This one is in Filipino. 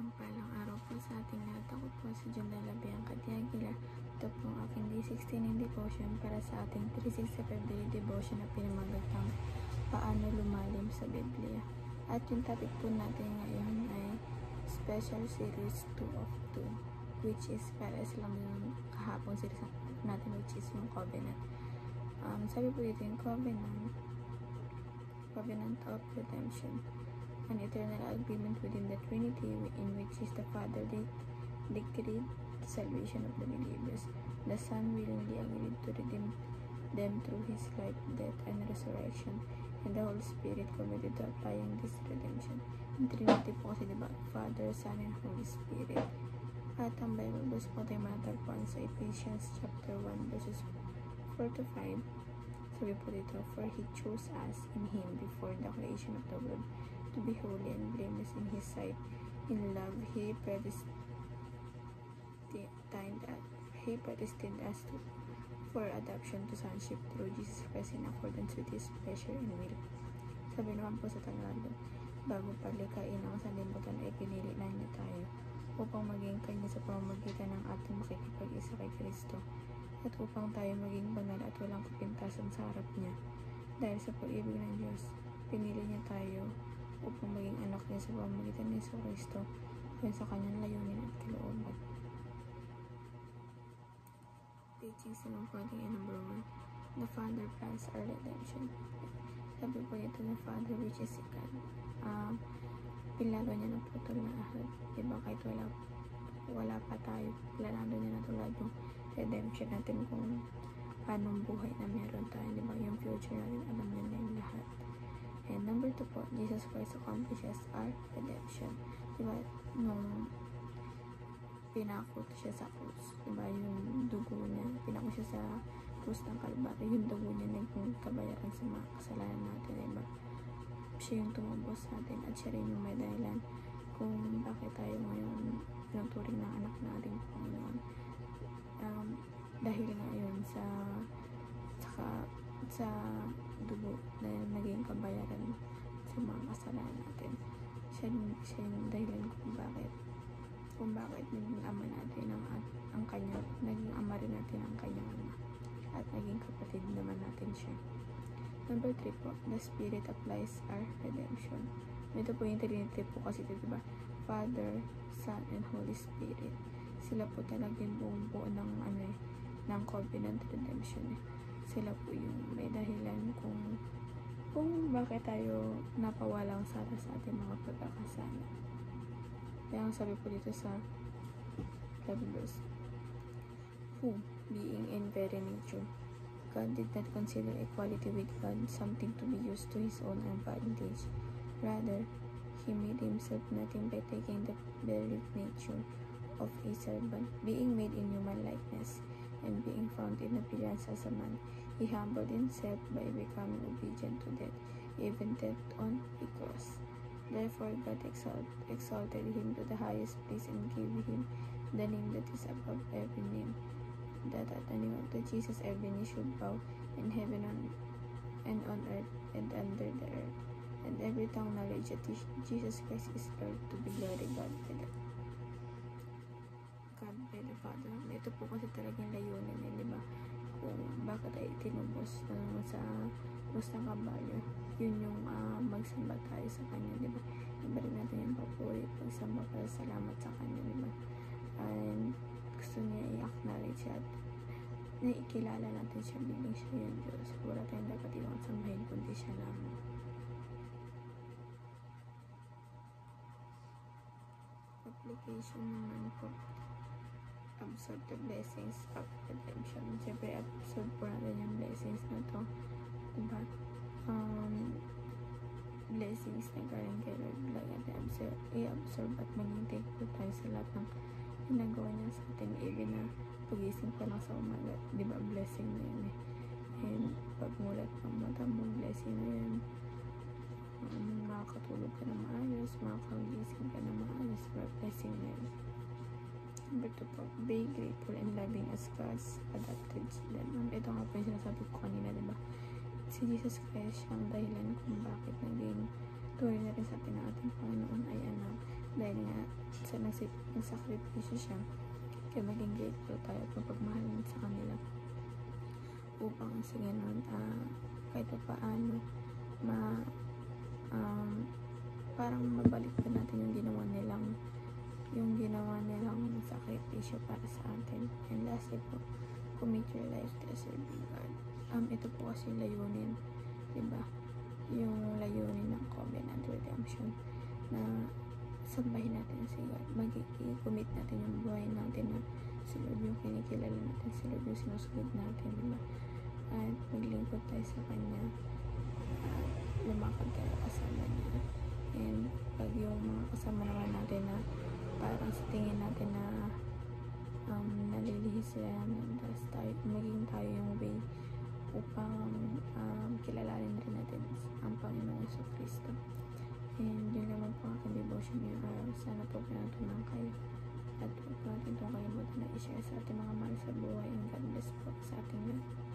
Mapagpalang araw po sa ating lahat. Ako po si Jondala Bianca Diaguila. Ito po ang aking day 16 in devotion para sa ating 365 daily devotion na pinamagatang paano lumalim sa Biblia. At yung topic po natin ngayon ay special series 2 of 2, which is pares lang yung kahapon series natin, which is yung covenant. Sabi po dito yung covenant of redemption, an eternal agreement within the Trinity in which is the Father decreed the salvation of the believers. The Son willingly agreed to redeem them through His life, death, and resurrection, and the Holy Spirit committed to applying this redemption. In Trinity po kasi diba, Father, Son, and Holy Spirit. At ang Bible verse po tayo matatagpuan sa Ephesians chapter 1 verses 4 to 5. Sabi po dito, for He chose us in Him before the creation of the world to be holy and blameless in His sight. In love, He predestined us for adoption to sonship through Jesus Christ in accordance with His pleasure and will. Sabi naman po sa Tagalog, bago palikain ang sanlibutan ay pinili na niya tayo upang maging kanya sa pamamagitan ng ating makikipag-isa kay Kristo, at upang tayo maging banal at walang kapintasan sa harap niya. Dahil sa pag-ibig ng Diyos, pinili niya tayo upang maging anak niya sa pamamagitan ni Kristo ayon sa kanyang layunin at kalooban. Teachings naman po ating number 1, the Father plans our redemption. Sabi po ito ng Father, which is si God. Pinlado niya ng putol na ahad. Diba kahit wala pa tayo, planado niya na tulad yung redemption natin kung anong buhay na meron tayo. Diba yung future natin, alam niya na yung lahat. And number 2 po, Jesus Christ accomplishes our redemption. Diba nung pinakot siya sa krus, diba yung dugo niya, pinakot siya sa krus ng Kalbaryo, yung dugo niya naging kabayaran sa mga kasalanan natin, diba? Siya yung tumubos sa atin at siya rin yung may dahilan kung bakit tayo ngayon pinuturing ng anak natin Panginoon. Dahil ngayon sa dugo na naging kabayaran sa mga kasalanan natin, siya yung dahilan kung bakit naging ama natin ang kanya, naging ama rin natin ang kanyang ama, at naging kapatid naman natin siya. Number 3 po, the Spirit applies our redemption. Ito po yung Trinity po kasi ito, diba? Father, Son, and Holy Spirit. Sila po talaga yung buong buo ng covenant redemption. Sila po yung may dahilan kung bakit tayo napawalang sala sa ating mga pagkakasala. Kaya ang sabi po dito sa verse, who, being in very nature, God did not consider equality with God something to be used to His own advantage. Rather, He made Himself nothing by taking the very nature of a servant, being made in human likeness, and being found in appearance as a man. He humbled Himself by becoming obedient to death, even death on a cross. Therefore, God exalted Him to the highest place and gave Him the name that is above every name, that at the name of the Jesus every knee should bow, in heaven and on earth and under the earth, and every tongue acknowledge that Jesus Christ is Lord, to be glory God by the Father. Ito po kasi talagang layunin niya, diba? Kung bakit ay tinubos sa krus ng Kalbaryo, yun yung magsamba tayo sa Kanya, diba? Ibalik natin yung papuri, pagsamba para salamat sa Kanya, diba? And gusto niya i-acknowledge at naikilala natin siya bilang siya yung Diyos. Wala tayong dapat ibang sambahin kundi siya lamang. Application naman po, absorb the blessings of redemption. Siyempre absorb po natin yung blessings na to, diba? Blessings na galing kay Lord, natin i-absorb at maging thankful tayo sa lahat ng ginagawa niya sa atin, even na pag-ising pa lang sa umaga, diba blessing na yun eh. And pagmulat ng mata mo, blessing na yun. Makakatulog ka na maayos, makakagising ka na maayos, blessing na yun. Number 2 po, be grateful and loving as God's adopted children. Ito nga po yung sinasabi ko kanina, diba? Si Jesus Christ siyang dahilan kung bakit naging tuloy na rin sa atin ng ating Panginoon ay anak. dahil nga sa nagsakripisyo siya, kaya maging grateful tayo at mapagmahalin sa kanila upang sa ganun kahit pa paano parang mabalik pa natin yung ginawa nilang sakripisyo para sa atin. And lastly po, commit your life to serving God. Ito po kasi layunin, diba? Yung layunin ng covenant redemption na sambahin natin si God. Mag-i-commit natin yung buhay natin na si Lord yung kinikilala natin, si Lord yung sinusunod natin, diba? At maglingkod tayo sa Kanya, lumakad tayo kasama niya. And pag yung mga kasama naman natin na parang sa tingin natin na nalilihis sila, maging tayo yung way upang kilalanin rin natin ang Panginoong Jesucristo. And yun naman po ang aking devotion ngayong araw. Sana po pinatunan kayo at huwag natin itong kalimutan na i-share sa ating mga mahal sa buhay. And God bless po sa ating lahat.